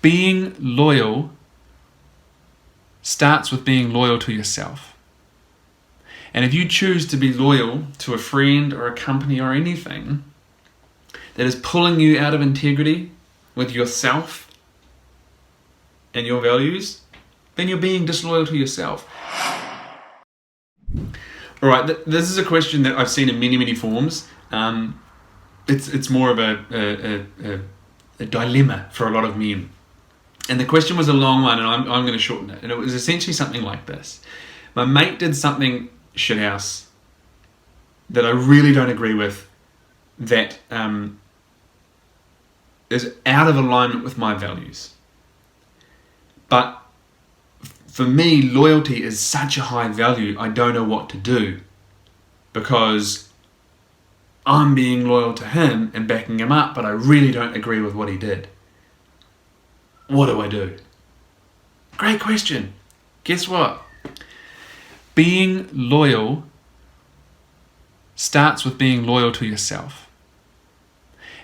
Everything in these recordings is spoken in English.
Being loyal starts with being loyal to yourself. And if you choose to be loyal to a friend or a company or anything that is pulling you out of integrity with yourself and your values, then you're being disloyal to yourself. All right, this is a question that I've seen in many, many forms. It's more of a dilemma for a lot of men. And the question was a long one, and I'm going to shorten it. And it was essentially something like this. My mate did something shithouse that I really don't agree with, that is out of alignment with my values. But for me, loyalty is such a high value, I don't know what to do, because I'm being loyal to him and backing him up, but I really don't agree with what he did. What do I do? Great question. Guess what? Being loyal starts with being loyal to yourself.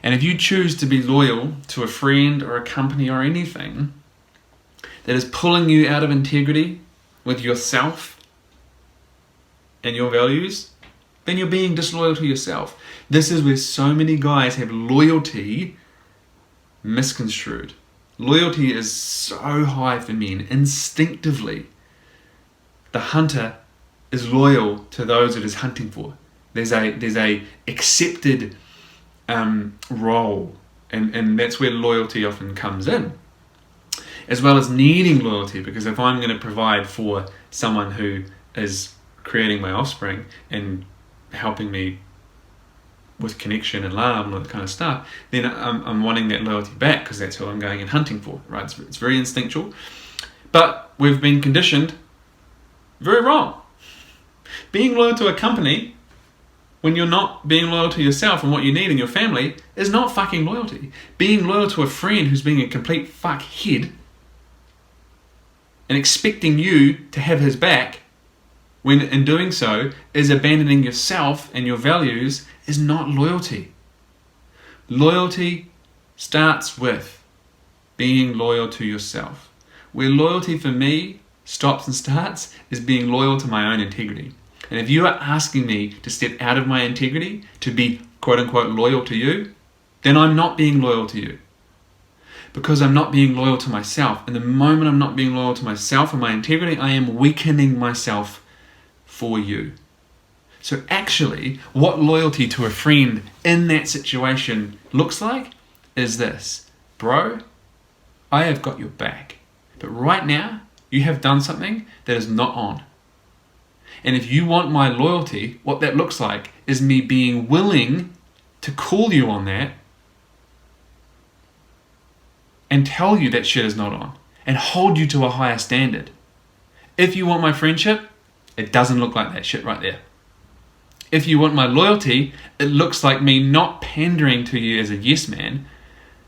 And if you choose to be loyal to a friend or a company or anything that is pulling you out of integrity with yourself and your values, then you're being disloyal to yourself. This is where so many guys have loyalty misconstrued. Loyalty is so high for men. Instinctively, the hunter is loyal to those it is hunting for. There's a accepted role, and that's where loyalty often comes in, as well as needing loyalty, because if I'm going to provide for someone who is creating my offspring and helping me with connection and love and all that kind of stuff, then I'm wanting that loyalty back, because that's who I'm going and hunting for, right? It's very instinctual, but we've been conditioned very wrong. Being loyal to a company when you're not being loyal to yourself and what you need in your family is not fucking loyalty. Being loyal to a friend who's being a complete fuckhead and expecting you to have his back, when in doing so is abandoning yourself and your values, is not loyalty. Loyalty starts with being loyal to yourself. Where loyalty for me stops and starts is being loyal to my own integrity. And if you are asking me to step out of my integrity to be quote unquote loyal to you, then I'm not being loyal to you. Because I'm not being loyal to myself. And the moment I'm not being loyal to myself and my integrity, I am weakening myself for you. So actually, what loyalty to a friend in that situation looks like is this. Bro, I have got your back. But right now, you have done something that is not on. And if you want my loyalty, what that looks like is me being willing to call you on that and tell you that shit is not on and hold you to a higher standard. If you want my friendship, it doesn't look like that shit right there. If you want my loyalty, it looks like me not pandering to you as a yes man,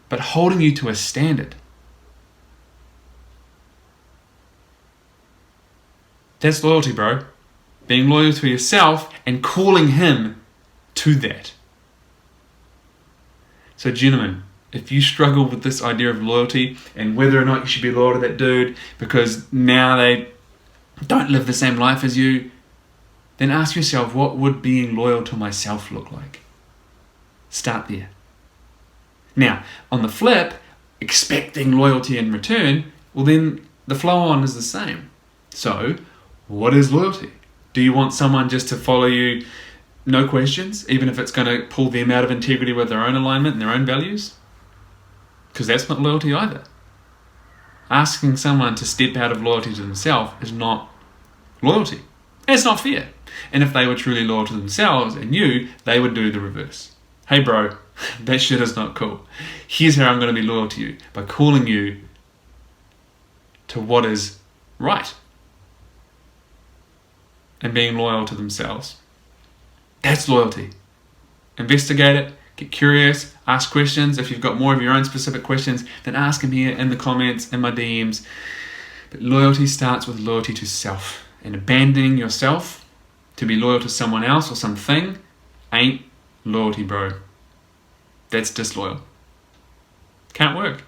but holding you to a standard. That's loyalty, bro. Being loyal to yourself and calling him to that. So gentlemen, if you struggle with this idea of loyalty and whether or not you should be loyal to that dude because now they don't live the same life as you, then ask yourself, what would being loyal to myself look like? Start there. Now, on the flip, expecting loyalty in return, well then the flow on is the same. So, what is loyalty? Do you want someone just to follow you, no questions, even if it's going to pull them out of integrity with their own alignment and their own values? Because that's not loyalty either. Asking someone to step out of loyalty to themselves is not loyalty. And it's not fair. And if they were truly loyal to themselves and you, they would do the reverse. Hey bro, that shit is not cool. Here's how I'm going to be loyal to you, by calling you to what is right and being loyal to themselves. That's loyalty. Investigate it, get curious, ask questions. If you've got more of your own specific questions, then ask them here in the comments, in my DMs. But loyalty starts with loyalty to self, and abandoning yourself to be loyal to someone else or something ain't loyalty, bro. That's disloyal. Can't work.